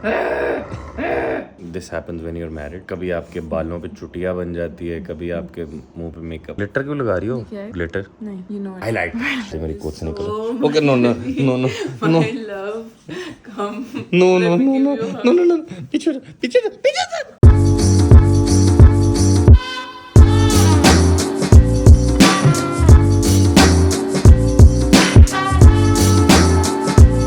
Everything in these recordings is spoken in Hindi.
This happens when you are married. कभी आपके बालों पे चुटिया बन जाती है, कभी आपके मुंह पे मेकअप। ग्लिटर क्यों लगा रही हो? ग्लिटर नहीं, you know it. हाईलाइट से मेरी कोट से निकल। Okay, no no no no no My love, come. No Let no me no give no you a hug. No no no पीछे पीछे पीछे।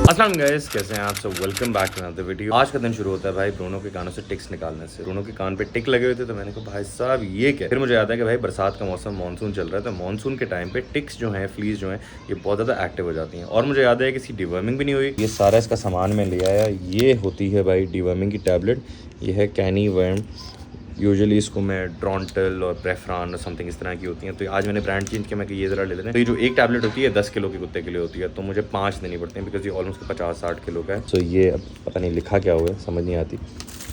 अस्सलाम गाइस, कैसे हैं आप सब? Welcome back to another video. आज का दिन शुरू होता है भाई ब्रूनो के कानों से टिक्स निकालने से। ब्रूनो के कान पे टिक लगे हुए थे तो मैंने कहा भाई साहब ये क्या। फिर मुझे याद है कि भाई बरसात का मौसम, मानसून चल रहा है, तो मानसून के टाइम पे टिक्स जो हैं, फ्लीज जो हैं, ये बहुत ज़्यादा एक्टिव हो जाती हैं। और मुझे याद है किसी डिवर्मिंग भी नहीं हुई। ये सारा इसका सामान मैं ले आया। ये होती है भाई डिवर्मिंग की टैबलेट। ये है कैनी वर्म। यूजुअली इसको मैं ड्रॉन्टल और प्रेफ्रॉन और समथिंग इस तरह की होती हैं। तो आज मैंने ब्रांड चेंज किया, मैं कि ये ज़रा ले लेते हैं। तो ये जो एक टैबलेट होती है 10 किलो के कुत्ते के लिए होती है, तो मुझे 5 देनी पड़ती हैं बिकॉज ये ऑलमोस्ट 50-60 किलो का है। तो ये अब पता नहीं लिखा क्या हुआ है, समझ नहीं आती।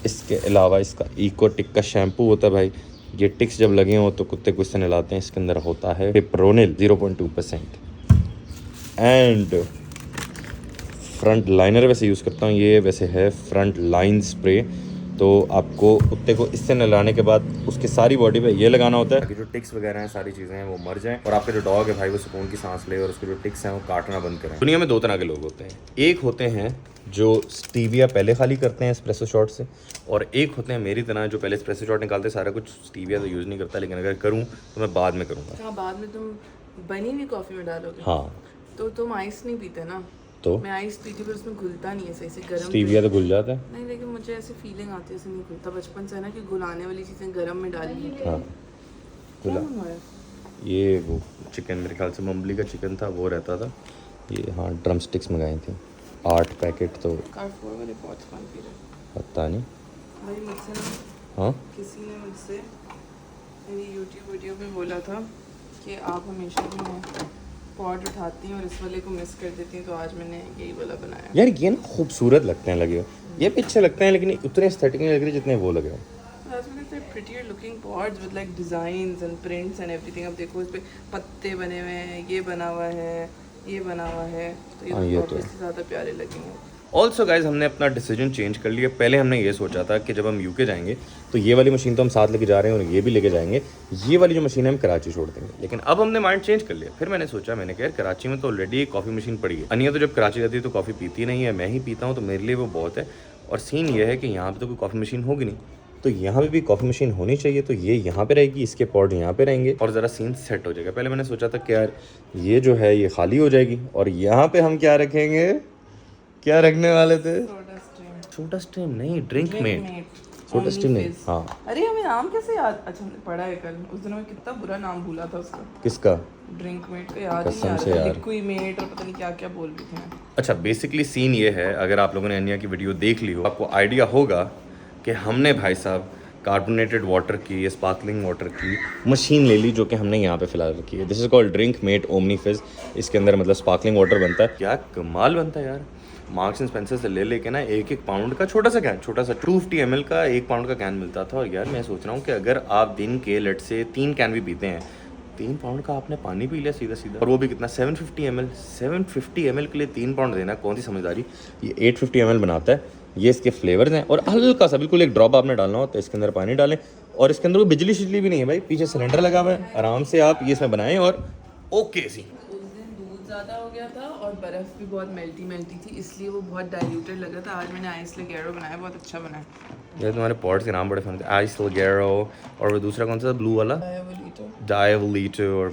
इसके अलावा इसका इको टिक का शैम्पू होता है भाई। ये टिक्स जब लगे हों तो कुत्ते को इससे नहलाते हैं। इसके अंदर होता है पिप्रोनिल 0.2%। एंड फ्रंट लाइनर वैसे यूज़ करता हूँ, ये वैसे है फ्रंट लाइन स्प्रे। तो आपको कुत्ते को इससे नहलाने के बाद उसके सारी बॉडी पे ये लगाना होता है ताकि जो टिक्स वगैरह हैं, सारी चीज़ें हैं, वो मर जाएं और आपका जो डॉग है भाई वो सुकून की सांस ले और उसके जो टिक्स हैं वो काटना बंद करें। दुनिया में 2 तरह के लोग होते हैं। एक होते हैं जो स्टीविया पहले खाली करते हैं एस्प्रेसो शॉट से, और एक होते हैं मेरी तरह जो पहले एस्प्रेसो शॉट निकालते। सारा कुछ स्टीविया तो यूज़ नहीं करता, लेकिन अगर करूँ तो मैं बाद में करूँगा। हाँ, बाद में तुम बनी हुई कॉफी में डालोगे। हाँ, तो तुम आइस नहीं पीते ना? तो मैं आइस पीती पर उसमें घुलता नहीं है सही से, गर्म स्टीविया तो घुल जाता है। नहीं, लेकिन मुझे ऐसी फीलिंग आती है, ऐसे नहीं घुलता बचपन से ना कि घुलाने वाली चीज़ें गर्म में डाली। हाँ, क्या घुला। मंगवाया? ये वो चिकन, मेरे ख्याल से मम्बली का चिकन था, वो रहता था ये। हाँ, ड्रम स्टिक्स मंगाए थे 8 पैकेट। तो कार्डबोर्ड वाले पॉट्स कौन पी रहे? पता नहीं। भाई मुझसे ना हाँ, किसी ने मुझसे मेरी यूट्यूब वीडियो पे बोला था कि आप हमेशा जो पॉट उठाती हैं और इस वाले को मिस कर देती हैं, तो आज मैंने यही वाला बनाया। यार ये ना खूबसूरत लगते हैं लगे हुए। ये भी अच्छे लगते हैं लेकिन उतने एस्थेटिक नहीं लग रहे जितने वो लगे हुए। prettier looking pots with like designs and prints and everything। अब देखो इस पे पत्ते बने हुए हैं, ये बना हुआ है, ये बना हुआ है, तो ये तो obviously ज़्यादा प्यारे लगेंगे। ऑल्सो गाइज, हमने अपना डिसीजन चेंज कर लिया। पहले हमने ये सोचा था कि जब हम यूके जाएंगे तो ये वाली मशीन तो हम साथ लेके जा रहे हैं और ये भी लेके जाएंगे। ये वाली जो मशीन है हम कराची छोड़ देंगे। लेकिन अब हमने माइंड चेंज कर लिया। फिर मैंने सोचा, मैंने कहा कराची में तो ऑलरेडी एक कॉफ़ी मशीन पड़ी है। अनिया तो जब कराची जाती है तो कॉफ़ी पीती नहीं है, मैं ही पीता हूँ, तो मेरे लिए वो बहुत है। और सीन ये है कि यहाँ पर तो कोई कॉफ़ी मशीन होगी नहीं, तो यहाँ पे भी कॉफ़ी मशीन होनी चाहिए। तो ये यहाँ पे रहेगी, इसके पॉट यहाँ पे रहेंगे और ज़रा सीन सेट हो जाएगा। पहले मैंने सोचा था कि यार ये जो है ये खाली हो जाएगी और यहाँ पे हम क्या रखेंगे, क्या रखने वाले थे? छोटा स्ट्रीम नहीं, ड्रिंक मेट। छोटा स्ट्रीम नहीं। हाँ, अरे हमें नाम कैसे याद? अच्छा हमने पढ़ा है कल, उस दिन में कितना बुरा नाम भूला था उसका। किसका? ड्रिंक मेट का याद नहीं आ रहा, लिक्विड मेट और पता नहीं क्या क्या बोल रहे थे। अच्छा, बेसिकली सीन ये है, अगर आप लोगों ने अनिया की वीडियो देख ली हो, आपको आइडिया होगा कि हमने भाई साहब कार्बोनेटेड वाटर की या स्पार्कलिंग वाटर की मशीन ले ली, जो कि हमने यहाँ पे फिलहाल रखी है। This is called drink mate omni fizz. इसके अंदर मतलब स्पार्कलिंग वाटर बनता है। क्या कमाल बनता है यार। मार्क्स एंड स्पेंसर से ले लेके ना 1-1 पाउंड का छोटा सा कैन, छोटा सा 250 ml का 1 पाउंड का कैन मिलता था। और यार मैं सोच रहा हूँ कि अगर आप दिन के लेट से 3 कैन भी पीते हैं, 3 पाउंड का आपने पानी पी लिया सीधा सीधा, और वो भी कितना 750 ml। 750 ml के लिए 3 पाउंड देना, कौन सी समझदारी। ये 850 ml बनाता है। ये इसके फ्लेवर्स हैं और हल्का सा बिल्कुल एक ड्रॉप आपने डालना हो तो इसके अंदर पानी डालें। और इसके अंदर कोई बिजली शिजली भी नहीं है भाई, पीछे सिलेंडर लगा हुआ है, आराम से आप ये इसमें बनाएं और ओके सी। उस दिन दूध ज़्यादा हो गया था और बर्फ़ भी बहुत मेल्टी थी, इसलिए वो बहुत डाइल्यूटेड लगा था। आज मैंने आइस लेगेरो बनाया, बहुत अच्छा बना है। यार तुम्हारे पॉट्स के नाम बड़े फन थे, आइस लेगेरो और वो दूसरा कौन सा ब्लू वाला, डायवोलिटो और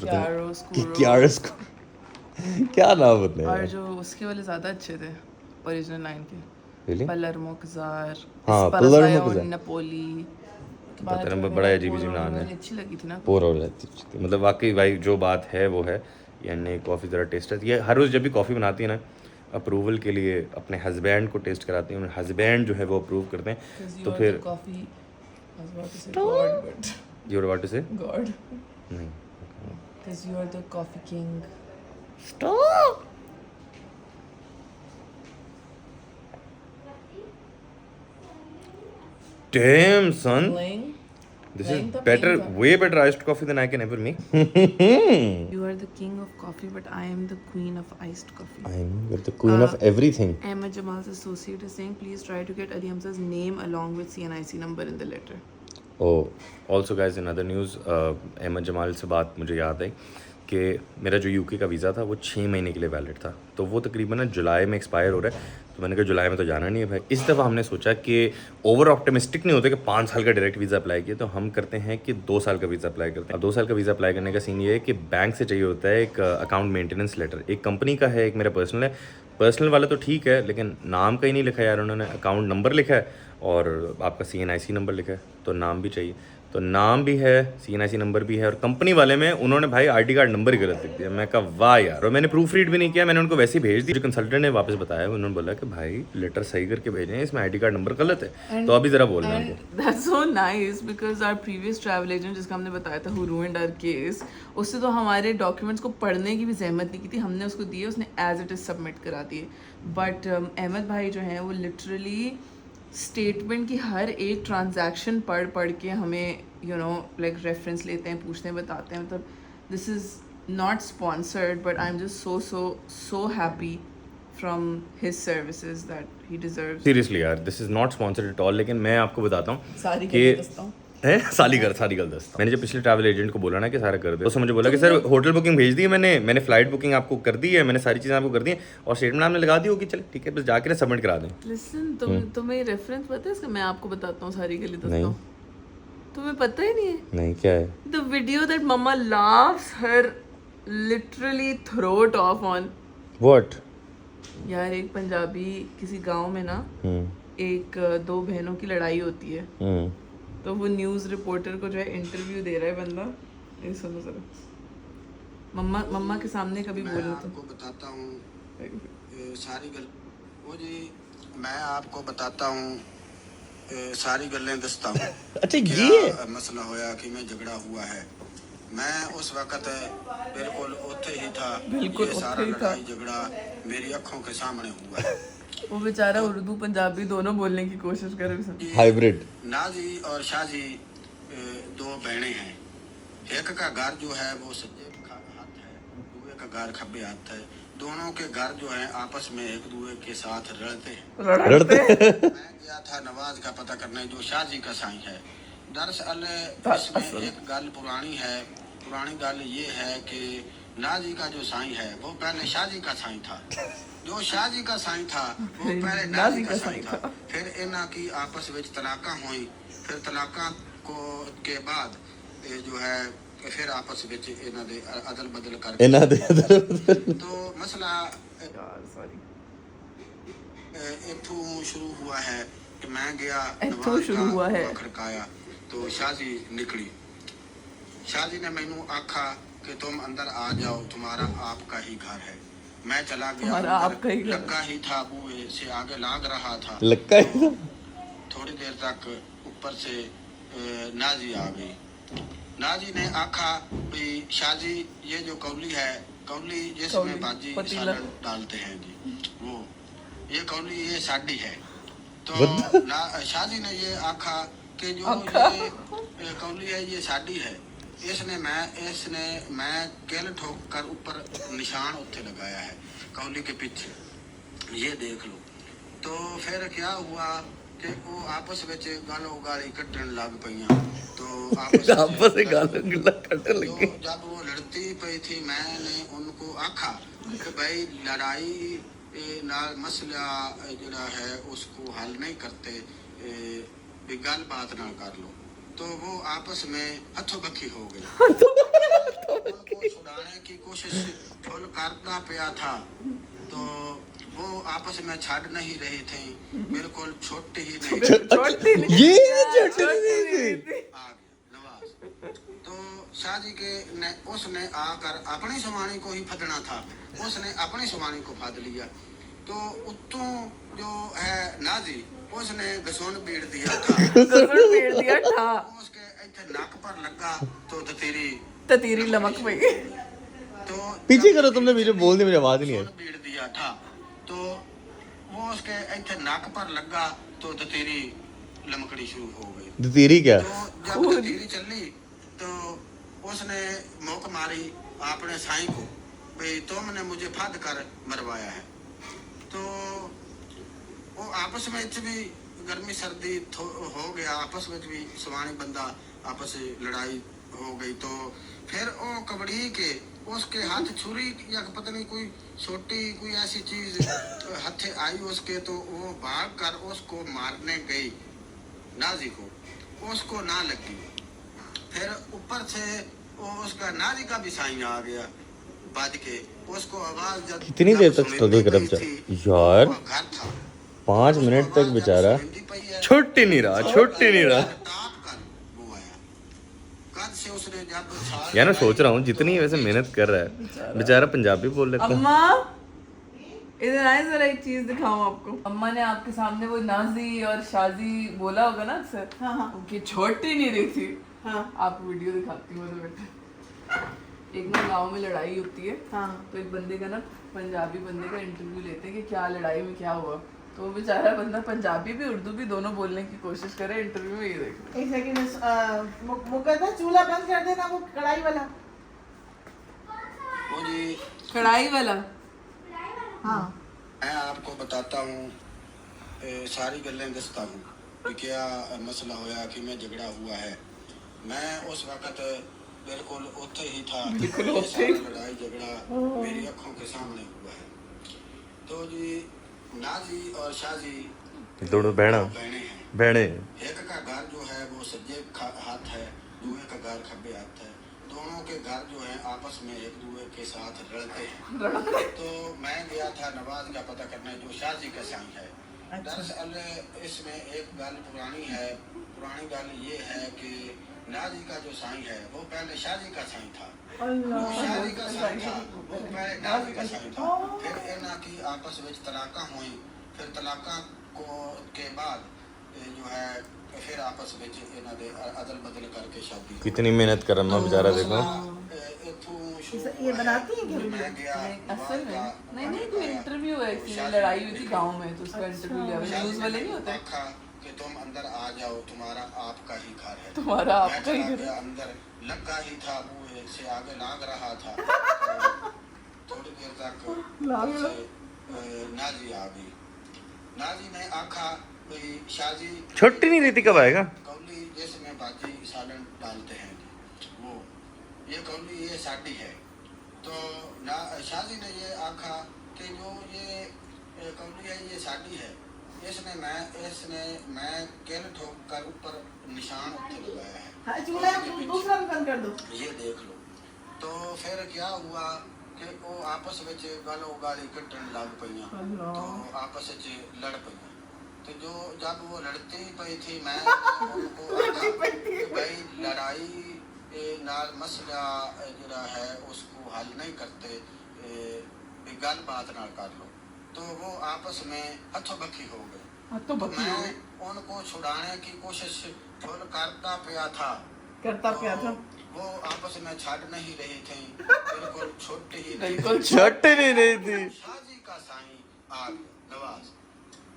क्या नाम होते हैं। और जो उसके वाले ज़्यादा अच्छे थे ओरिजिनल लाइन के। पलर्मो कज़ार, हाँ, पलर्मो कज़ार, नपोली, पता नहीं बड़ा अजीब नाम है। अच्छी लगी थी ना पोर हो जाती, मतलब वाकई भाई जो बात है वो है। यानी कॉफ़ी ज़रा टेस्ट है। ये हर रोज़ जब भी कॉफ़ी बनाती है ना, अप्रूवल के लिए अपने हस्बैंड को टेस्ट कराती हैं, हस्बैंड जो है वो अप्रूव करते हैं। तो फिर यू आर अबाउट टू से गॉड नहीं, because you are the coffee king। Stop. Damn son, this is better, way better iced coffee than I can ever make। You are are the king of coffee, but I am the queen of iced coffee. I know, you're the queen of everything. Ahmed Jamal's associate is saying, please try to get Ali Hamza's name along with CNIC number in the letter. Oh, also guys, in other news, Ahmad Jamal से बात मुझे याद आई कि मेरा जो यूके का वीज़ा था वो 6 महीने के लिए वैलिड था, तो वो तकरीबन ना जुलाई में एक्सपायर हो रहा है। तो मैंने कहा जुलाई में तो जाना नहीं है भाई। इस दफ़ा हमने सोचा कि ओवर ऑप्टिमिस्टिक नहीं होते कि 5 साल का डायरेक्ट वीज़ा अप्लाई किया, तो हम करते हैं कि 2 साल का वीज़ा अप्लाई करते हैं। अब 2 साल का वीज़ा अप्लाई करने का सीन ये है कि बैंक से चाहिए होता है एक अकाउंट मेंटेनेंस लेटर, एक कंपनी का है, एक मेरा पर्सनल है। पर्सनल वाला तो ठीक है, लेकिन नाम का ही नहीं लिखा यार, उन्होंने अकाउंट नंबर लिखा है और आपका CNIC नंबर लिखा है, तो नाम भी चाहिए। तो नाम भी है, CNIC नंबर भी है, और कंपनी वाले में उन्होंने भाई ID कार्ड नंबर ही गलत लिख दिया। मैं कहा वाह यार, और मैंने प्रूफ रीड भी नहीं किया, मैंने उनको वैसे ही भेज दी। जो कंसल्टेंट ने वापस बताया, उन्होंने बोला कि भाई लेटर सही करके भेजें, इसमें ID कार्ड नंबर गलत है। तो अभी ज़रा बोल रहे हैं उनको। That's so nice because our previous travel agent जिसका हमने बताया था who ruined our case, उससे तो हमारे डॉक्यूमेंट्स को पढ़ने की भी जहमत नहीं की थी, हमने उसको दिए, उसने एज इट इज़ सबमिट करा दिए। बट अहमद भाई जो हैं वो लिटरली स्टेटमेंट की हर एक ट्रांजैक्शन पढ़ के हमें लाइक रेफरेंस लेते हैं, पूछते हैं, बताते हैं। मतलब this is not sponsored but I am just so happy from his services that he deserves. Seriously यार, this is not sponsored at all, लेकिन मैं आपको बताता हूँ सारी कि दस्ता है साली गल दस्ता। मैंने जब पिछले ट्रैवल एजेंट को बोला ना कि सारा कर दे, उसने मुझे बोला कि सर होटल बुकिंग भेज दी है, मैंने फ्लाइट बुकिंग आपको कर दी है, मैंने सारी चीज़ें आपको कर दी हैं, और स्टेटमेंट आपने लगा दी होगी, चले ठीक है, बस जाके ना सबमिट करा दें। लिसन, तुम्हें रेफरेंस पता है इसका? मैं आपको बताता हूँ सारी गली नहीं। तुम्हें पता ही नहीं है? नहीं, क्या है? The video that mama laughs her literally throat off on. What? यार एक पंजाबी किसी गांव में ना एक दो बहनों की लड़ाई होती है, तो वो न्यूज़ रिपोर्टर को जो है इंटरव्यू दे रहा है बंदा। ये सुनो जरा, मम्मा के सामने कभी बोलो तो। आपको बताता हूँ सारी गल वो जी, मैं आपको बताता हूँ सारी गल्लें दसता हूँ। अच्छा क्या ये मसला होया कि मैं झगड़ा हुआ है, मैं उस वक्त बिल्कुल उत्थे ही था, बिल्कुल ये सारा उत्थे ही था। लड़ाई झगड़ा मेरी आंखों के सामने हुआ है। वो बेचारा उर्दू पंजाबी दोनों बोलने की कोशिश कर रहे हैं। हाइब्रिड। नाजी और शाजी दो बहनें हैं, एक का घर जो है वो सज्जे हाथ है, दूसरे का घर खब्बे हाथ है। दोनों के घर जो है आपस में एक दूसरे के साथ लड़ते हैं। मैं गया था नवाज का पता करने, जो शाहजी का साईं है। दरअसल इसमें एक गल पुरानी है, पुरानी गल ये है कि नाजी का जो साईं है वो पहले शाहजी का साईं था, जो शाहजी का साईं था वो पहले नाजी का साईं था। फिर इन्हां की आपस में तलाका हुई, फिर तलाका को के बाद ये जो है फिर आपस में इन्हां दे अदल बदल कर तो मसला इत्थों शुरू हुआ है कि मैं गया नवाज का खड़काया तो शाहजी निकली। शाहजी ने मैनू आखा कि तुम अंदर आ जाओ, तुम्हारा आपका ही घर है। मैं चला गया, लक्का ही था, बूहे से आगे लाग रहा था। लक्का ही था। थोड़ी देर तक ऊपर से नाजी आ गई। नाजी ने आखा भी शाहजी ये जो कौली है, कौली जिसमें भाजी सालन डालते हैं जी, वो ये कौली ये साड़ी है। तो शाहजी ने ये आखा कि जो ये कौली है ये साड़ी है। इसने मैं केल ठोक कर ऊपर निशान उत्थे लगाया है कौली के पीछे, ये देख लो। तो फिर क्या हुआ कि वो आपस में गालो गाली कटन लग पईयां। तो आपस में गालो कटन लगे। जब वो लड़ती पई थी, मैंने उनको आखा कि भाई लड़ाई नाल मसला जड़ा है उसको हल नहीं करते, भी गल बात ना कर लो। तो वो आपस में हथो बखी हो गई। उनको छुड़ाने की कोशिश फुल करता पिया था, तो वो आपस में छड़ नहीं रही थी, बिल्कुल छोटी ही नहीं ये छोटी नहीं थी। आ गया नवाज। तो शाहजी के ने उसने आकर अपनी सुमानी को ही फदना था, उसने अपनी सुमानी को फद लिया। तो उत्तों जो है नाजी, उसने घसुन पीड़ दिया था। उसके इथे नक पर लगा तो ततीरी लमक पई। तो पीछे करो, तुमने मुझे बोल दी, मुझे आवाज नहीं आई। पीड़ दिया था, तो वो उसके इथे नक पर लगा तो ततीरी लमकड़ी शुरू हो गई। ततीरी क्या? तो जब ततीरी चली तो उसने मुक मारी अपने साईं को भाई तुमने मुझे फद कर मरवाया है। तो वो आपस में भी गर्मी सर्दी हो गया, आपस में भी सवानी बंदा आपस में लड़ाई हो गई। तो फिर वो कबड़ी के उसके हाथ छुरी या पता नहीं कोई छोटी कोई ऐसी चीज हथे आई उसके, तो वो भाग कर उसको मारने गई नाजी को, उसको ना लगी। फिर ऊपर से वो उसका नाजी का भी साईं आ गया बज के, उसको आवाज जब कितनी देर तक स्ट्रगल कर यार, वो घर था 5 मिनट तक बेचारा छुट्टी नहीं रहा। यार मैं सोच रहा हूँ जितनी वैसे मेहनत कर रहा है बेचारा पंजाबी बोल लेता है। अम्मा इधर आए, जरा एक चीज दिखाऊं आपको। अम्मा ने आपके सामने वो नाजी और शाजी बोला होगा ना अक्सर। हाँ हाँ उनकी छोटी नहीं रही थी। हाँ आपको वीडियो दिखाती हूँ बेटा। एक ना गांव में लड़ाई होती है, हाँ तो एक बंदे का ना पंजाबी बंदे का इंटरव्यू लेते हैं कि क्या लड़ाई में क्या हुआ। तो वो बेचारा बंदा पंजाबी भी उर्दू भी दोनों बोलने की कोशिश करे इंटरव्यू में। ये देखो एक सेकंड मुकद्दर चूल्हा बंद कर देना, वो कढ़ाई वाला। वो जी कढ़ाई वाला। हाँ मैं आपको बताता हूँ, सारी गल्लें दसता हूँ कि क्या मसला होया कि मैं झगड़ा हुआ है। मैं उस वक्त बिल्कुल उत्थे ही था, ये सारा लड़ाई झगड़ा मेरी आंखों के सामने हुआ है। तो जी नाजी और शाजी दोनों बहना बहने हैं। बहने एक का घर जो है वो सज्जे हाथ है, दूसरे का घर खब्बे हाथ है। दोनों के घर जो है आपस में एक दूसरे के साथ लड़ते हैं। तो मैं गया था नवाज का पता करने जो शाजी का साईं है। दरअसल इसमें एक गल पुरानी है, पुरानी गल ये है कि नाजी का जो साईं है वो पहले शाजी का साईं था, वो शाजी का साईं था, वो पहले नाजी का साईं था। फिर इन्हां की आपस में तलाका हुई, फिर तलाका को के बाद जो है फिर आपस में इन्हां दे अदल बदल करके शादी। कितनी मेहनत कर रहा बेचारा देखो। ये बनाती है क्या? मैं गया असल में नहीं कोई इंटरव्यू है, इसलिए लड़ाई हुई थी गांव में, तो उसका इंटरव्यू लिया। न्यूज वाले नहीं होते कि तुम अंदर आ जाओ, तुम्हारा आपका ही घर है। तुम्हारा आपका ही घर है। अंदर लगा ही था, वो से आगे लाग रहा था। थोड़ी देर तक नाजी आ गई। नाजी ने आखा भाई शाजी छुट्टी नहीं रहती, कब आएगा? कौली जिसमें बाजी सालन डालते हैं वो, ये कौली ये साड़ी है। तो ना शाजी ने ये आखा कि जो ये कौली है ये साड़ी है, इसने मैं केल ठोक कर ऊपर निशान उत्ते लगाया है। हाँ, चूल्हा दूसरा भी बंद कर दो, ये देख लो। तो फिर क्या हुआ कि वो आपस में गल गाली कटन लग पईयां, तो आपस में लड़ पईयां। तो जो जब वो लड़ती पई थी मैं उनको आखा कि भाई लड़ाई नाल मसला जरा है उसको हल नहीं करते, गल बात ना कर लो। तो वो आपस में हथो बखी हो गए। तो मैं उनको छुड़ाने की कोशिश फुल करता पिया था, वो आपस में छड़ नहीं रही थी, बिल्कुल छोटी ही बिल्कुल छुट्टी नहीं रही थी। शाजी का साईं आ गया नवाज।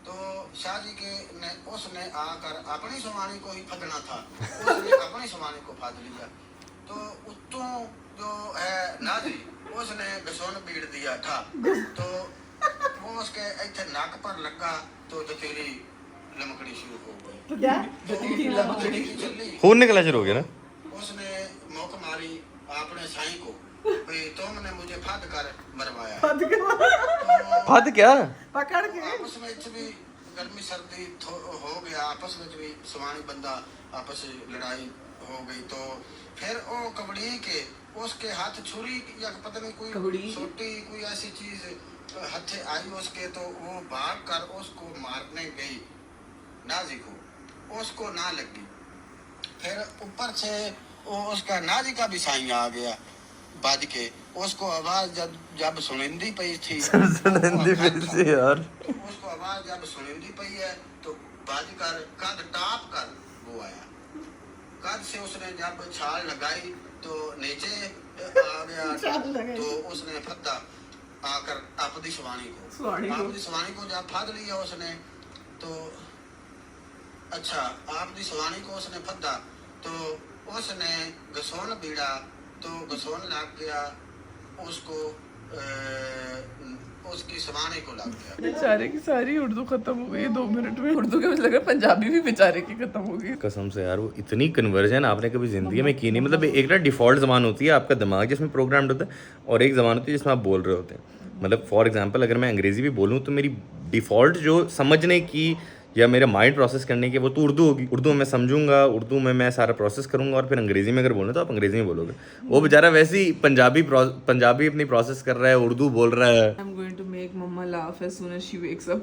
तो शाजी के ने उसने आकर अपनी सवानी को ही फदना था, उसने अपनी सवानी को फद लिया। तो उत्तों जो है नाजी उसने घसुन पीड़ दिया था, तो वो उसके इथे नाक पर लगा, तो जतीली लमकड़ी शुरू हो गई। तो क्या जतीली लमकड़ी चली, खून निकला शुरू हो गया ना। उसने मौक मारी अपने साईं को, भाई तुमने मुझे फद कर मरवाया। फद क्या पकड़ के आपस में भी गर्मी सर्दी हो गया, आपस में भी सवानी बंदा आपस में लड़ाई हो गई। तो फिर वो कबड़ी के उसके हाथ छुरी या पता नहीं कोई छोटी कोई ऐसी चीज हथे आई उसके, तो वो भाग कर उसको मारने गई नाजी को, उसको ना लगी। फिर ऊपर से वो उसका नाजी का भी साईं आ गया बज के, उसको आवाज जब सुनिंदी पई थी यार, उसको आवाज जब सुनिंदी पई है तो बज कर कद टाप कर वो आया। कद से उसने जब छाल लगाई तो नीचे आ गया, तो उसने फद्दा आकर अपनी सवानी को जब फद लिया उसने, तो अच्छा आपकी सवानी को उसने फद्दा, तो उसने घसोन बीड़ा, तो घसोन लग गया उसको उसकी समाने को लग गया। बेचारे की सारी उर्दू खत्म हो गई 2 मिनट में। उर्दू के मुझे लगा पंजाबी भी बेचारे की खत्म हो गई। कसम से यार, वो इतनी कन्वर्जन आपने कभी जिंदगी में की नहीं। मतलब एक ना डिफ़ॉल्ट ज़बान होती है आपका दिमाग जिसमें प्रोग्राम्ड होता है, और एक ज़बान होती है जिसमें आप बोल रहे होते हैं। मतलब फॉर एग्जांपल अगर मैं अंग्रेज़ी भी बोलूँ तो मेरी डिफ़ॉल्ट जो समझने की या मेरा माइंड प्रोसेस करने की वो तो उर्दू होगी। उर्दू में मैं समझूंगा, उर्दू में मैं सारा प्रोसेस करूंगा, और फिर अंग्रेज़ी में अगर बोलूँ तो आप अंग्रेज़ी में बोलोगे। वो बेचारा वैसे ही पंजाबी अपनी प्रोसेस कर रहा है, उर्दू बोल रहा है। I'm going to make mama laugh as soon as she wakes up.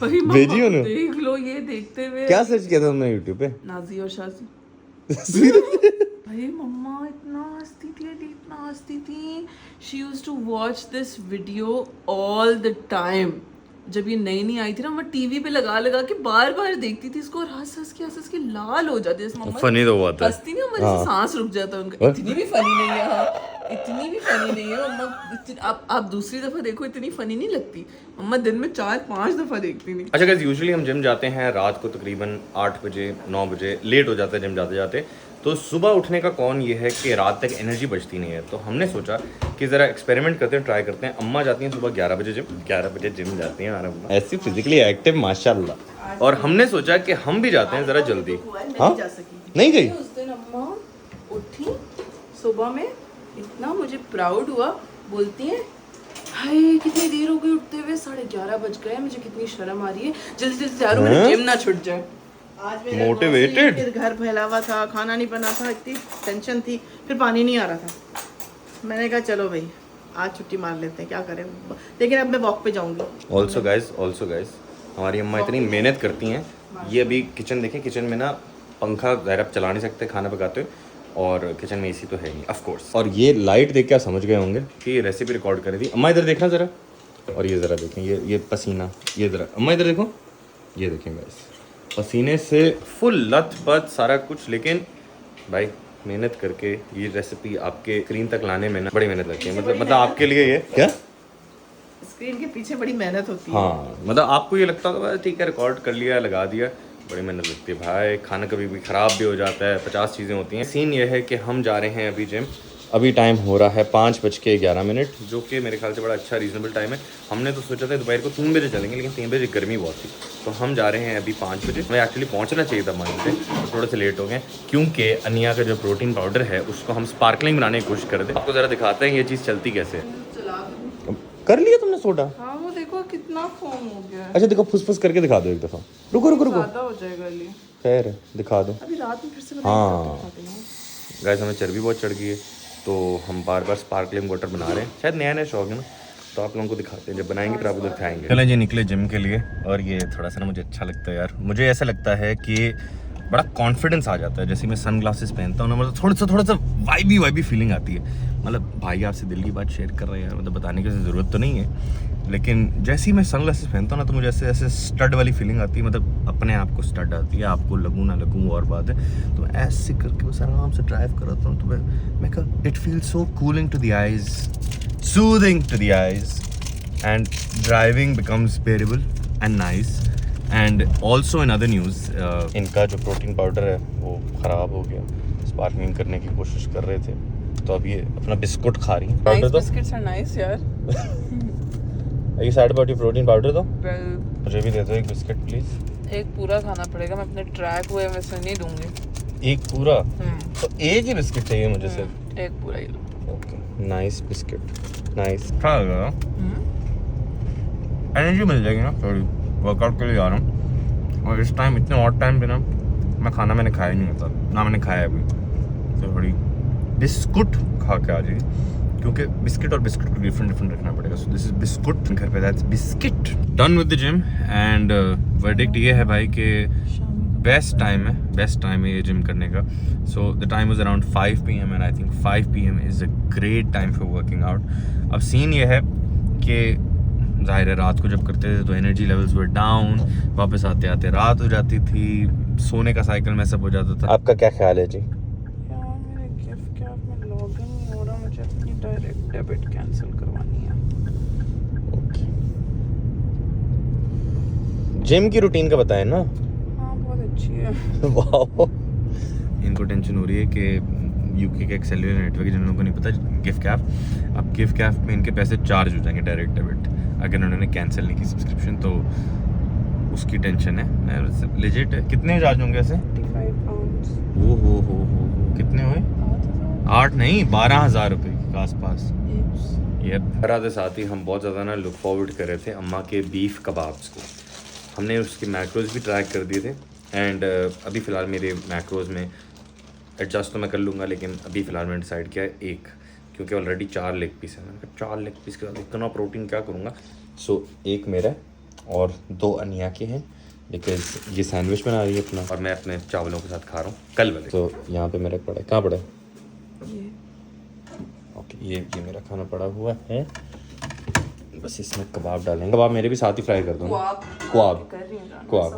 भाई भेजी मम्मा उन्हें? देख लो ये देखते हुए। क्या सर्च किया था तुमने यूट्यूब पे? नाजी और शाजी। भाई मम्मा इतना हंसती थी, इतना हंसती थी। She used to watch this video all the time. जब ये नई आई थी ना, मैं टीवी पे लगा के बार देखती थी इसको, और हंस के लाल हो जाती है। फनी तो हुआ था। हंसती नहीं, हमारे सांस रुक जाता है उनका। इतनी भी फनी नहीं है, हाँ इतनी भी फनी नहीं है मम्मा। आप दूसरी दफा देखो, इतनी फनी नहीं लगती। मम्मा दिन में 4-5 दफा देखती नहीं। अच्छा गाइस, यूजुअली हम जिम जाते हैं रात को तकरीबन 8 बजे 9 बजे, लेट हो जाता है जिम जाते जाते। तो सुबह उठने का कौन ये है कि रात तक एनर्जी बचती नहीं है। तो हमने सोचा कि ज़रा एक्सपेरिमेंट करते हैं, ट्राई करते हैं। अम्मा जाती हैं सुबह 11 बजे जिम जाती हैं, ऐसी फिजिकली एक्टिव माशाल्लाह। और हमने सोचा कि हम भी जाते हैं ज़रा जल्दी। हाँ नहीं गई उस दिन अम्मा उठी सुबह में, इतना मुझे प्राउड हुआ, बोलती हैं हाय कितनी देर हो गई उठते हुए, 11:30 बज गए, मुझे कितनी शर्म आ रही है, जल्दी जल्दी तैयार हो, मेरा जिम ना छूट जाए। आज मेरा मोटिवेटेड, फिर घर फैला हुआ था, खाना नहीं बना था, इतनी टेंशन थी, फिर पानी नहीं आ रहा था। मैंने कहा चलो भाई आज छुट्टी मार लेते हैं, क्या करें। लेकिन अब मैं वॉक पे जाऊंगी। ऑल्सो गाइस हमारी अम्मा इतनी मेहनत करती हैं। ये अभी किचन देखें, किचन में ना पंखा ज़ाहिर आप चला नहीं सकते खाना पकाते हुए, और किचन में एसी तो है नहीं ऑफ कोर्स। और ये लाइट देख के आप समझ गए होंगे कि ये रेसिपी रिकॉर्ड करी थी। अम्मा इधर देखना ज़रा, और ये ज़रा देखें, ये पसीना, ये ज़रा अम्मा इधर देखो, ये देखें गाइस, पसीने से फुल लथपथ सारा कुछ। लेकिन भाई मेहनत करके ये रेसिपी आपके स्क्रीन तक लाने में ना बड़ी मेहनत लगती है। मतलब आपके लिए ये क्या स्क्रीन के पीछे बड़ी मेहनत होती है। हाँ, मतलब आपको ये लगता होगा ठीक है रिकॉर्ड कर लिया लगा दिया, बड़ी मेहनत लगती है भाई। खाना कभी भी ख़राब भी हो जाता है, 50 चीज़ें होती हैं। सीन ये है कि हम जा रहे हैं अभी जिम। अभी टाइम हो रहा है 5:11, जो कि मेरे ख्याल से बड़ा अच्छा रीजनेबल टाइम है। हमने तो सोचा था दोपहर को 3 बजे चलेंगे, लेकिन 3 बजे गर्मी बहुत थी, तो हम जा रहे हैं अभी 5 बजे। हमें एक्चुअली पहुंचना चाहिए था माइंड से, तो थोड़े से लेट हो गए, क्योंकि अनिया का जो प्रोटीन पाउडर है उसको हम स्पार्कलिंग बनाने की कोशिश कर रहे थे। आपको ज़रा दिखाते हैं ये चीज़ चलती कैसे है। कर लिया तुमने सोडा? हाँ वो देखो कितना फोम हो गया है। अच्छा देखो, फुस करके दिखा दो एक दफ़ा। रुको ज़्यादा हो जाएगा ये। खैर है, दिखा दो। अभी रात में फिर से हाँ गाइस, हमें चर्बी बहुत चढ़ गई है, तो हम बार स्पार्कलिंग वाटर बना रहे हैं। शायद नया शौक है ना, तो आप लोगों को दिखाते हैं, जब बनाएंगे फिर आप उधर खाएंगे। चलें जी, निकले जिम के लिए। और ये थोड़ा सा ना मुझे अच्छा लगता है यार, मुझे ऐसा लगता है कि बड़ा कॉन्फिडेंस आ जाता है जैसे मैं सन ग्लासेस पहनता हूँ ना, मतलब थोड़ा सा वाइबी फीलिंग आती है। मतलब भाई आपसे दिल की बात शेयर कर रहे हैं यार, मतलब बताने की ज़रूरत तो नहीं है, लेकिन जैसे ही मैं सन ग्लासेस पहनता हूँ ना तो मुझे ऐसे स्टड वाली फीलिंग आती है। मतलब अपने आप को स्टड आती है, आपको लगूँ ना लगूँ और बात है। तो ऐसे करके बस आराम से ड्राइव कराता हूँ, तो मैं कहा it feels so cooling to the eyes, soothing to the eyes, and driving becomes bearable and nice. And also in other news, इनका जो प्रोटीन पाउडर है वो ख़राब हो गया। स्पार्कलिंग करने की कोशिश कर रहे थे, तो अब ये अपना बिस्कुट खा रही है। नाइस बिस्किट्स आर नाइस यार। Are you sad about your protein powder though? Well, मुझे भी दे दो एक बिस्किट प्लीज। एक पूरा खाना पड़ेगा, मैं अपने ट्रैक हुए में से नहीं दूंगी। एक पूरा? तो एक ही बिस्किट चाहिए मुझे सिर्फ। एक पूरा ही लो। Okay, nice biscuit, nice. खाएगा एनर्जी मिल जाएगी ना थोड़ी, वर्कआउट के लिए जा रहा हूँ। और इस टाइम इतने हॉट टाइम पे ना मैंने खाया ही नहीं होता ना, मैंने खाया अभी, तो थोड़ी बिस्कुट खा के आ जाएगी, क्योंकि बिस्किट और बिस्किट को डिफरेंट रखना पड़ेगा। सो दिस इज बिस्कुट, घर पे that's biscuit. Done with the gym, and verdict ये है भाई कि बेस्ट टाइम है ये जिम करने का। So the time was around 5 PM and I think 5 PM is a great time for working out. अब सीन ये है कि ज़ाहिर है रात को जब करते थे तो एनर्जी लेवल्स वर डाउन, वापस आते आते रात हो जाती थी, सोने का साइकिल में सब हो जाता था। आपका क्या ख्याल है जी? यार मेरे गिफ्ट क्या में लॉगिन नहीं हो रहा, मुझे अपनी डायरेक्ट डेबिट कैंसिल करवानी है। जिम की रूटीन का बताएं ना। हाँ बहुत अच्छी है। वाह, इनको टेंशन हो रही है कि यूके का एक सेल्युलर नेटवर्क है, जिन लोगों को नहीं पता, गिफ्ट कैफ। अब गिफ्ट कैफ में इनके पैसे चार्ज हो जाएंगे डायरेक्ट डेबिट, अगर उन्होंने कैंसिल नहीं की सब्सक्रिप्शन, तो उसकी टेंशन है। लेजिट है। कितने चार्ज होंगे ऐसे? 55 pounds। हो कितने हुए? 8 नहीं 12,000 रुपये के आसपास। ये आते साथ ही हम बहुत ज़्यादा ना लुक फॉरवर्ड कर रहे थे अम्मा के बीफ कबाब्स को। हमने उसके मैक्रोज भी ट्रैक कर दिए थे एंड अभी फ़िलहाल मेरे मैक्रोज में एडजस्ट तो मैं कर लूँगा, लेकिन अभी फ़िलहाल मैंने डिसाइड किया है एक, क्योंकि ऑलरेडी 4 लेग पीस है। मैंने कहा 4 लेग पीस के बाद इतना प्रोटीन क्या करूँगा। सो एक मेरा और 2 अनिया के हैं, बिकॉज ये सैंडविच बना रही है अपना और मैं अपने चावलों के साथ खा रहा हूँ कल वाले। तो यहाँ पे मेरा पड़ा है, कहाँ पड़ा है? ओके, ये मेरा खाना पड़ा हुआ है, बस इसमें कबाब डालेंगे। कबाब मेरे भी साथ ही फ्राई कर दो। क्वाब,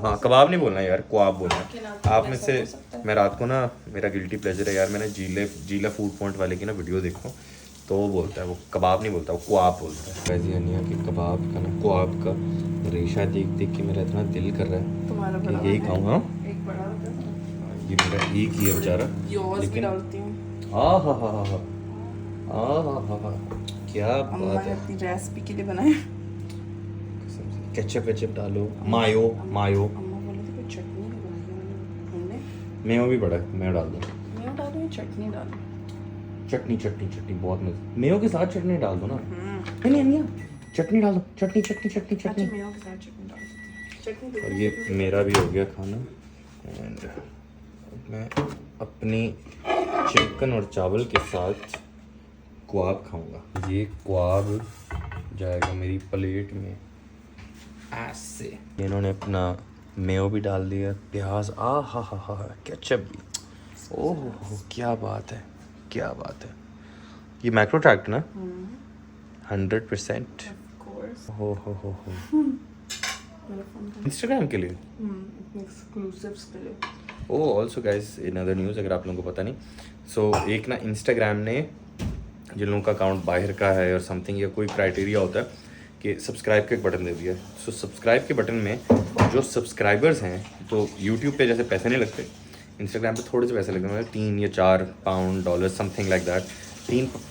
हाँ कबाब नहीं बोलना यार, क्वाब बोलना है। आप में से मैं रात को ना, मेरा गिल्टी प्लेजर है यार, मैंने जीला फूड पॉइंट वाले की ना वीडियो देखो, तो वो बोलता है, वो कबाब नहीं बोलता, वो क्वाब बोलता है। वैसे अनिया के कबाब का ना, क्वाब का रेशा देख देख के मेरा इतना दिल कर रहा है कि यही खाऊँ। हाँ ये मेरा एक ही है बेचारा, लेकिन क्या बात है। अपनी रेसिपी के लिए बनाए। केचप वेचप डालो, मायो। अम्मा बोले थे कोई चटनी भी बनाई, मेयो भी बड़ा है, मेयो डाल दो। मेयो डालो या चटनी डालो? चटनी बहुत मजा। मेयो के साथ चटनी डाल दो ना। नहीं अनिया, चटनी डाल दो, चटनी। मेयो के साथ चटनी डाल दो। चटनी और ये मेरा भी हो गया खाना एंड मैं अपनी चिकन और चावल के साथ क्वाब खाऊंगा। ये क्वाब जाएगा मेरी प्लेट में ऐसे। इन्होंने अपना मेयो भी डाल दिया, प्याज, हा केचप भी। ओह क्या बात है। ये मैक्रो ट्रैक्ट ना 100%। हो इंस्टाग्राम के लिए, एक्सक्लूसिव्स के लिए। Oh also guys in other news, अगर आप लोगों को पता नहीं, सो एक ना इंस्टाग्राम ने जिन लोगों का अकाउंट बाहर का है और समथिंग, या कोई क्राइटेरिया होता है कि सब्सक्राइब का एक बटन दे दिया है। सो सब्सक्राइब के बटन में जो सब्सक्राइबर्स हैं, तो यूट्यूब पे जैसे पैसे नहीं लगते, इंस्टाग्राम पे थोड़े से पैसे लगते हैं, मतलब 3 या 4 pound dollar something like that.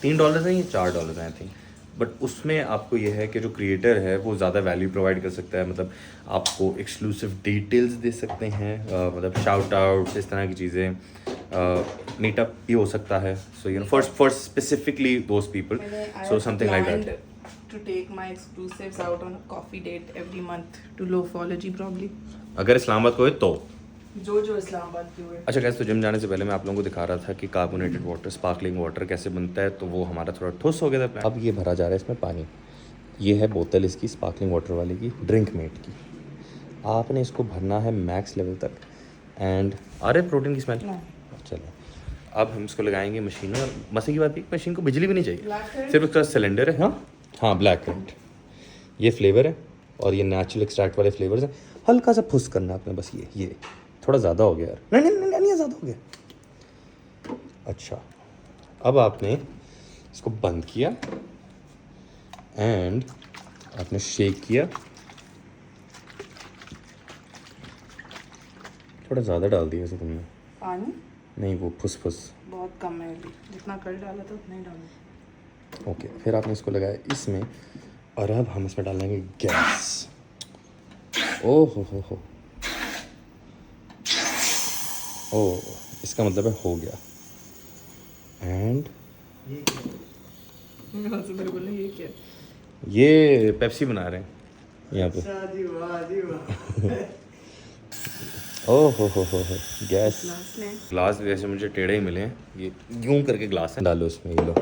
$3 हैं या $4 हैं आई थिंक। बट उसमें आपको ये है कि जो क्रिएटर है वो ज़्यादा वैल्यू प्रोवाइड कर सकता है, मतलब आपको एक्सक्लूसिव डिटेल्स दे सकते हैं, मतलब शाउट आउट्स, इस तरह की चीज़ें, मीटअप भी हो सकता है। So you know for specifically those people, so something like that. To take my exclusives out on a coffee date every month to Lofology probably. अगर इस्लामाबाद को है तो जो इस्लामाबाद की हुए। अच्छा गैस, तो जिम जाने से पहले मैं आप लोगों को दिखा रहा था कि कार्बोनेटेड वाटर, स्पार्कलिंग वाटर कैसे बनता है, तो वो हमारा थोड़ा ठोस हो गया था। अब ये भरा जा रहा है इसमें पानी। ये है बोतल इसकी स्पार्कलिंग वाटर वाली की, ड्रिंक मेट की। आपने इसको भरना है मैक्स लेवल तक एंड अरे प्रोटीन की स्मेल। चलो अब हम इसको लगाएंगे मशीन में। मसले की बात है, मशीन को बिजली भी नहीं चाहिए, सिर्फ उसका सिलेंडर है। हाँ ब्लैक करंट, ये फ्लेवर है और ये नेचुरल एक्सट्रैक्ट वाले फ्लेवर्स हैं। हल्का सा फुस करना आपने बस, ये थोड़ा ज़्यादा हो गया यार। नहीं ज़्यादा हो गया। अच्छा अब आपने इसको बंद किया एंड आपने शेक किया। थोड़ा ज़्यादा डाल दिया इसे तुमने। पानी नहीं, वो फुस बहुत कम है अभी, जितना कल डाला था उतना ही डाला। ओके, फिर आपने इसको लगाया इसमें और अब हम इसमें डालेंगे गैस। ओह हो ओह, इसका मतलब है हो गया। एंड ये क्या? ये पेप्सी बना रहे हैं यहाँ पे। ओह हो गैस। ग्लास वैसे मुझे टेढ़े ही मिले हैं, ये यूं करके ग्लास है। डालो इसमें, ये लो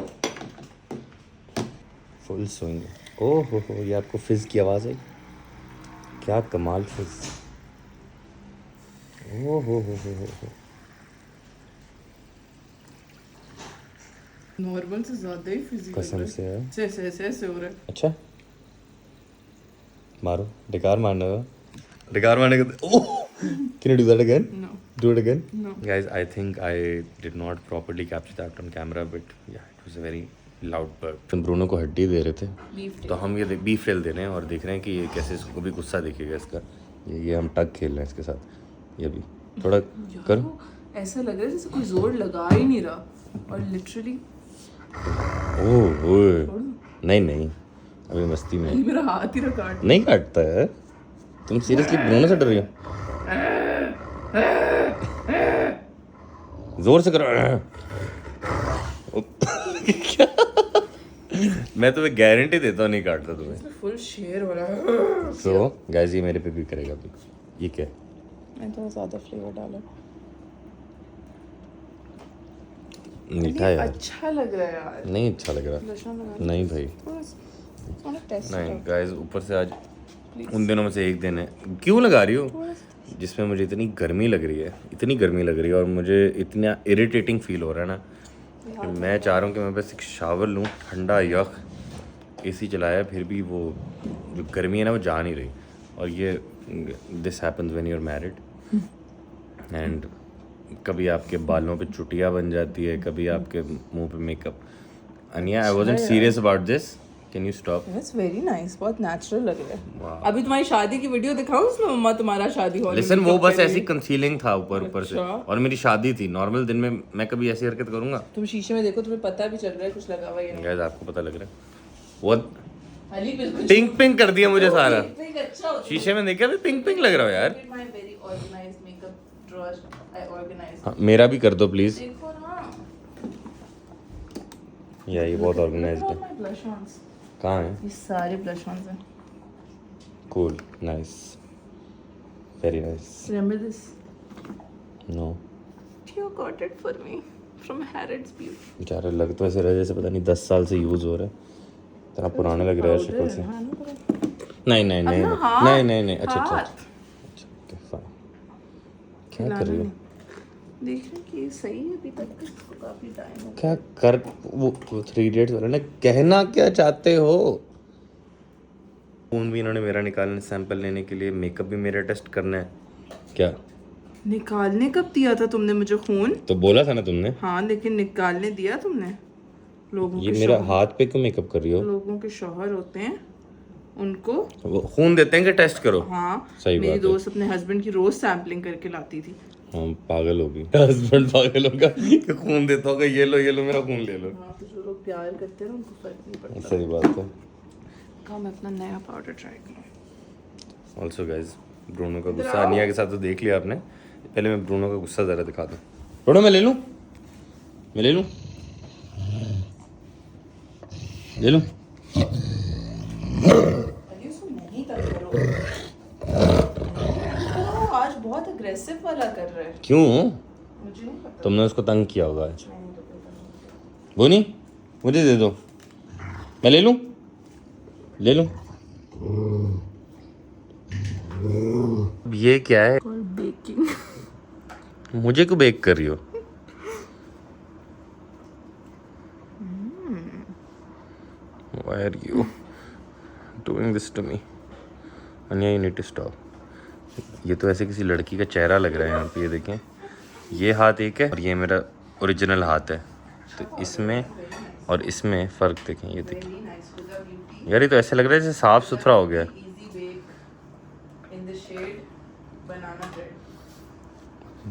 फुल स्विंग। ओह हो, ये आपको फिज़ की आवाज़ है, क्या कमाल फिज़। ओह हो नॉर्मल से ज्यादा ही फिजिकल कसम से है। ऐसे हो रहा है। अच्छा मारो, डिकार मारने का। ओह, can you do that again? No. Do it again? No. Guys, I think I did not properly capture that on camera, but yeah, it was a very loud burp. हम ब्रूनो को हड्डी दे रहे थे, तो हम ये बीफ रेल दे रहे हैं और देख रहे हैं कि ये कैसे, इसको भी गुस्सा दिखेगा इसका। ये हम टग खेल रहे हैं इसके साथ। ये भी थोड़ा करो, ऐसा लग रहा है जैसे कोई जोर लगा ही नहीं रहा और लिटरली ओह नहीं नहीं अभी मस्ती में मेरा हाथ ही ना काट। नहीं काटता है। तुम सीरियसली ब्रूनो से डर रही हो? जोर से करो। क्या? मैं तुम्हें गारंटी देता हूँ नहीं काटता तुम्हें। फुल शेयर हो रहा है। सो गाइस ये मेरे पे भी करेगा अभी। ये क्या? मैं तो ज़्यादा फ्लेवर डाला। मीठा यार। अच्छा लग रहा है यार। नहीं अच्छा लग रहा। ब्लश ऑन लगा नहीं भाई थोड़ा टेस्ट नहीं गाइस ऊपर से आज उन दिनों में से एक दिन है। क्यों लगा रही हो? जिसमें मुझे इतनी गर्मी लग रही है, इतनी गर्मी लग रही है और मुझे इतना इरिटेटिंग फील हो रहा है ना कि मैं चाह रहा हूँ कि मैं बस एक शावर लूँ ठंडा यख, एसी चलाया फिर भी वो जो गर्मी है ना वो जा नहीं रही। और ये this happens when you are married and कभी आपके बालों पे चुटिया बन जाती है, कभी आपके मुंह पे makeup. Ania I wasn't serious about this, can you stop? It's very nice, बहुत नेचुरल लग रहा Wow. है। अभी तुम्हारी शादी की वीडियो दिखाऊं उसमें मम्मा तुम्हारा शादी हॉल में लिसन वो makeup बस कर ऐसी रही। कंसीलिंग था ऊपर ऊपर से अच्छा। और मेरी शादी थी। नॉर्मल दिन में मैं कभी ऐसी हरकत करूंगा? तुम शीशे में देखो, तुम्हें पता भी चल रहा है कुछ लगा हुआ या नहीं। गाइस आपको पता लग रहा है वो अली बिल्कुल पिंक पिंक कर दिया मुझे सारा। पिंक अच्छा होता शीशे में देखा भी पिंक पिंक लग रहा है यार। है। My very organised makeup drawer I organise. हाँ, मेरा भी कर दो प्लीज। देखो ना या ये बहुत ऑर्गेनाइज्ड है। माय ब्लश ऑन्स, कहाँ है? ये सारे ब्लश ऑन्स हैं। Cool nice very nice. Remember this? No You got it for me from Harrods Beauty. बेचारा लग तो ऐसे रहा है जैसे पता नहीं 10 साल से यूज हो रहा है। इतना पुराना लग रहा है शक्ल से। हाँ ना पूरा। नहीं नहीं नहीं अपना हाथ, नहीं नहीं नहीं अच्छा अच्छा हाथ। अच्छा okay, fine. क्या कर रही हो? देख रहे कि ये सही है अभी तक, इसको काफी टाइम हो गया। क्या कर वो 3 इडियट्स वाला ना कहना क्या चाहते हो? खून भी इन्होंने मेरा निकालने सैंपल लेने के लिए, मेकअप भी मेरा टेस्ट करना है क्या? निकालने कब दिया था तुमने मुझे खून? तो बोला था ना तुमने। हाँ लेकिन निकालने दिया तुमने? लोगों ये के मेरा शौहर- हाथ पे क्यों मेकअप कर रही हो? लोगों के शौहर होते हैं, उनको वो खून देते हैं कि टेस्ट करो? हाँ सही मेरी बात है। दोस्त अपने हस्बैंड की रोज सैम्पलिंग करके लाती थी। हाँ पागल होगी। हस्बैंड पागल होगा कि खून देता होगा, ये लो मेरा खून ले लो। हाँ तो जो लोग प्यार करते हैं ना उनको फर्क नहीं पड़ता। सही बात है। कहा मैं अपना नया पाउडर ट्राई करूँ। ऑल्सो गाइज ब्रूनो का गुस्सा अनिया के साथ तो देख लिया आपने। पहले मैं ब्रूनो का गुस्सा ज़रा दिखा दूँ। ब्रूनो मैं ले लूँ ले लूँ अरे उसको नहीं कर करो। तो आज बहुत अग्रेसिव वाला कर रहा है। क्यों? मुझे नहीं पता। तुमने उसको तंग किया होगा आज। नहीं तो पता। बोनी मुझे दे दो, मैं ले लूँ ले लूँ। अब ये क्या है? और बेकिंग। मुझे क्यों बेक कर रही हो? Why are you doing this to me? Anya, you need to stop. ये तो ऐसे किसी लड़की का चेहरा लग रहा है यहाँ पे। ये देखें, ये हाथ एक है और ये मेरा ओरिजिनल हाथ है। तो इसमें और इसमें फ़र्क देखें। ये देखें यार, ये तो ऐसे लग रहा है जैसे साफ़ सुथरा हो गया। Easy bake in the shade banana bread.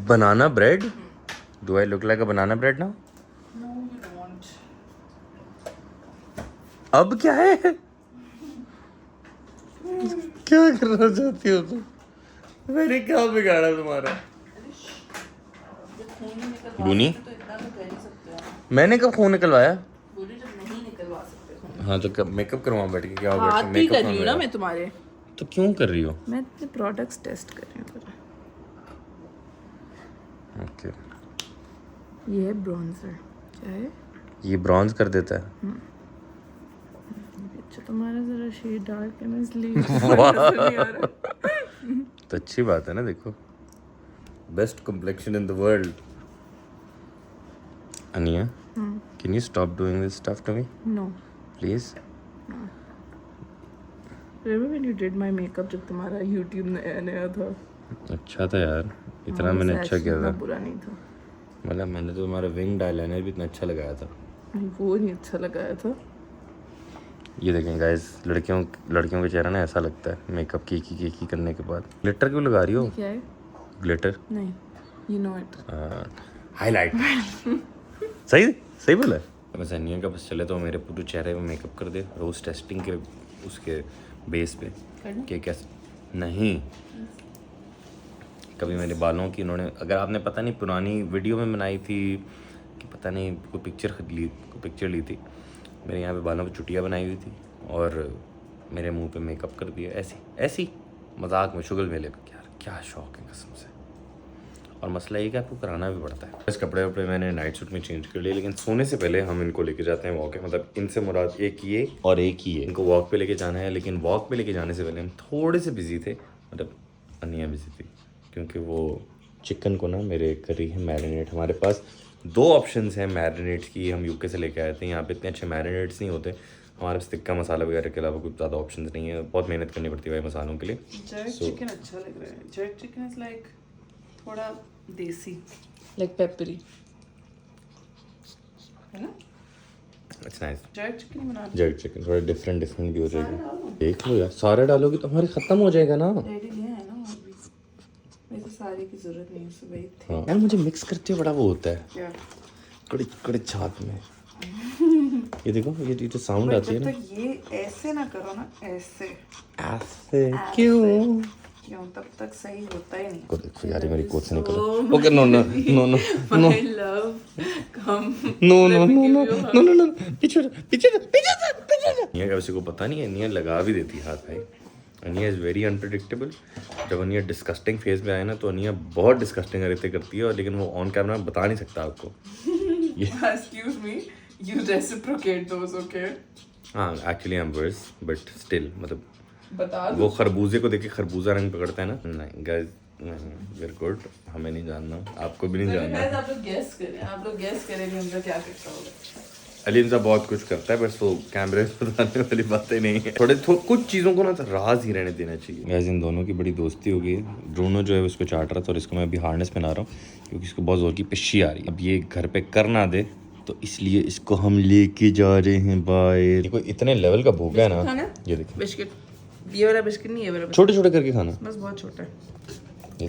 Banana bread? Do I look like a banana bread now? No, you don't. अब क्या है? क्या करना चाहती हो तुम? मैंने क्या बिगाड़ा तुम्हारा? जब खून नहीं निकलवा बूनी? सकते तो इतना तो कर ही सकते हैं। मैंने कब खून निकलवाया? बोली जब नहीं निकलवा सकते खून। हाँ तो कब मेकअप करवा बैठ के क्या हो बैठ हाथ के भी मेकअप कर रही हूँ ना मैं तुम्हारे। तो क्यों कर रही हो? मैं अपने प्रोडक्ट्स टेस्ट कर रही हूँ जरा। ओके ये है ब्रॉन्जर। क्या है? ये ब्रॉन्ज कर देता है। अच्छा तुम्हारा जरा शेड डार्क है ना इसलिए नहीं आ रहा। तो अच्छी बात है ना। देखो best complexion in the world. Ania can you stop doing this stuff to me No. Please? Remember when you did my makeup जब तुम्हारा YouTube नया नया था? अच्छा था यार, इतना हाँ, मैंने वैसे अच्छा किया इतना था। बुरा नहीं था। मतलब मैंने तो तुम्हारा विंग आईलाइनर भी इतना अच्छा लगाया था। नहीं वो नहीं अच्छा लगाया था। ये देखें गाइस, लड़कियों के चेहरा ना ऐसा लगता है मेकअप की करने के बाद। ग्लिटर क्यों लगा रही हो? क्या है? ग्लिटर नहीं You know it. हाईलाइट सही सही बोला है। बस अनिया का बस चले तो मेरे पूरे चेहरे में मेकअप कर दे रोज टेस्टिंग के उसके बेस पे कि कैसे नहीं कभी मेरे बालों की इन्होंने अगर आपने पता नहीं पुरानी वीडियो में बनाई थी कि पता नहीं कोई पिक्चर ली थी मेरे यहाँ पे बालों पे चुटिया बनाई हुई थी और मेरे मुंह पे मेकअप कर दिया ऐसी मजाक में शुगल मेले पे क्या शौक है कसम से। और मसला ये कि आपको कराना भी पड़ता है। इस कपड़े वपड़े मैंने नाइट सूट में चेंज कर लिए लेकिन सोने से पहले हम इनको लेके जाते हैं वॉक है मतलब इनसे मुराद एक ये और एक ही है। इनको वॉक पे लेके जाना है लेकिन वॉक पे लेके जाने से पहले हम थोड़े से बिजी थे मतलब अनिया बिजी थी क्योंकि वो चिकन को ना मेरे करी है मैरिनेट। हमारे पास 2 ऑप्शंस हैं मैरिनेट की हम यूके से लेके आए थे। यहाँ पे इतने अच्छे मैरिनेट्स नहीं होते हमारे पास टिक्का मसाला वगैरह के अलावा कुछ ज़्यादा ऑप्शंस नहीं है। बहुत मेहनत करनी पड़ती है भाई मसालों के लिए। Jerk chicken अच्छा लग रहा है। Jerk chicken is like थोड़ा देसी like peppery है ना। It's nice. Jerk chicken ही बना जर्क चिकन थोड़ा डिफरेंट भी हो जाएगा। देख लो यार सारे डालोगे तो हमारे ख़त्म हो जाएगा ना। रेडी लिया है ना वो भी वैसे सारे की जरूरत नहीं है सुबह ही थे। हाँ यार मुझे मिक्स करते बड़ा वो होता है क्या कड़ी कड़ी छाप में। ये देखो ये जो साउंड आती है जब ना तक ये ऐसे ना करो ना ऐसे ऐसे क्यों क्यों तब तक सही होता ही नहीं। को देखो यार ये मेरी कोट से निकल okay no no no no no My love come no no no no no no no पीछे निया का किसी को पता नहीं है निया लगा भी देती है हाथ भाई। अनिया इज़ वेरी अनप्रिडिक्टेबल। जब अनिया डिस्कस्टिंग फेज में आए ना तो अनिया बहुत डिस्कस्टिंग हरकतें करती है और लेकिन वो ऑन कैमरा बता नहीं सकता आपको। Excuse me, you reciprocate those, okay? हाँ actually I am worse but still मतलब बता वो खरबूजे को देख के खरबूजा रंग पकड़ता है ना। नहीं गाइस नहीं वेरी गुड हमें नहीं जानना आपको भी नहीं जानना। आप लोग गेस करें कि हमका क्या करता होगा। अलीम साहब बहुत कुछ करता है पर वो कैमरे में बताने वाली बातें नहीं है। कुछ चीज़ों को ना तो राज ही रहने देना चाहिए। गैस इन दोनों की बड़ी दोस्ती हो गई है। ब्रूनो जो है उसको चाट रहा था और इसको मैं अभी हार्नेस पहना रहा हूँ क्योंकि इसको बहुत ज़ोर की पिशी आ रही है। अब ये घर पे कर ना दे तो इसलिए इसको हम लेके जा रहे हैं बाहर। देखो इतने लेवल का भूखा है ना। ये देखो बिस्किट ये वाला बिस्किट नहीं ये वाला छोटे छोटे करके खाना बस बहुत छोटा है। ये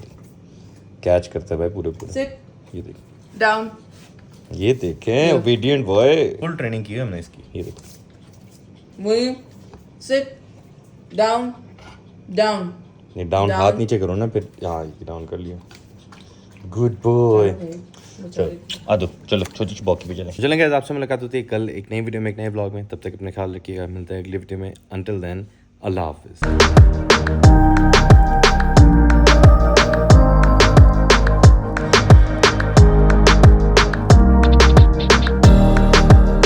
कैच करता है भाई पूरे सिट ये देख डाउन ये देखें ओबीडिएंट बॉय फुल ट्रेनिंग की है हमने इसकी। ये देखो वही सिट डाउन डाउन नहीं डाउन हाथ नीचे करो ना फिर हाँ डाउन कर लिया गुड बॉय। आ दो चलो छोटी सी बॉकी पे चलेंगे। आपसे मुलाकात होती है कल एक नई वीडियो में एक नए ब्लॉग में। तब तक अपने ख्याल रखिएगा। मिलता है अगली वीडियो में। अंटिल देन अल्लाह हाफिज़।